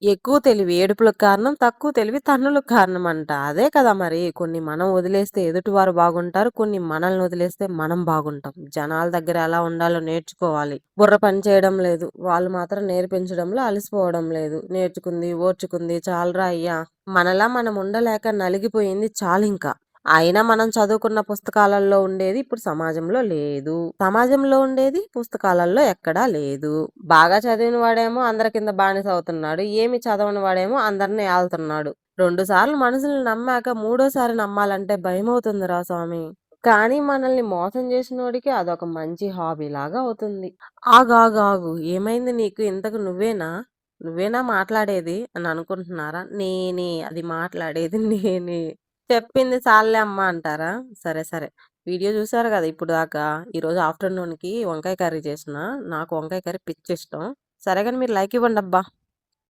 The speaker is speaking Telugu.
ఎక్కువ తెలివి ఏడుపులకు కారణం, తక్కువ తెలివి తన్నులకు కారణమంట. అదే కదా మరి! కొన్ని మనం వదిలేస్తే ఎదుటివారు బాగుంటారు. కొన్ని మనల్ని వదిలేస్తే మనం బాగుంటాం. జనాల దగ్గర ఎలా ఉండాలో నేర్చుకోవాలి. బుర్ర పని చేయడం లేదు. వాళ్ళు మాత్రం నేర్పించడంలో అలసిపోవడం లేదు. నేర్చుకుంది, ఓర్చుకుంది చాలురా అయ్యా! మనలా మనం ఉండలేక నలిగిపోయింది చాలింక. అయినా మనం చదువుకున్న పుస్తకాలలో ఉండేది ఇప్పుడు సమాజంలో లేదు. సమాజంలో ఉండేది పుస్తకాలలో ఎక్కడా లేదు. బాగా చదివిన వాడేమో అందరి కింద బానిస అవుతున్నాడు. ఏమి చదవని వాడేమో అందరిని ఏలుతున్నాడు. 2 సార్లు మనుషుల్ని నమ్మాక మూడోసారి నమ్మాలంటే భయమవుతుందిరా స్వామి. కానీ మనల్ని మోసం చేసినోడికి అదొక మంచి హాబీలాగా అవుతుంది. ఆగు, ఆగు, ఆగు. ఏమైంది నీకు? ఇంతకు నువ్వేనా? నువ్వేనా మాట్లాడేది అని అనుకుంటున్నారా? నేనే అది మాట్లాడేది నేనే. చెప్పింది చాల్లే అమ్మా అంటారా? సరే, సరే. వీడియో చూసారు గదా! ఇప్పుడు దాకా. ఈరోజు ఆఫ్టర్‌నూన్‌కి వంకాయ కర్రీ చేసినా. నాకు వంకాయ కర్రీ పిచ్చిష్టం. సరే గాని మీరు లైక్ ఇవ్వండబ్బా!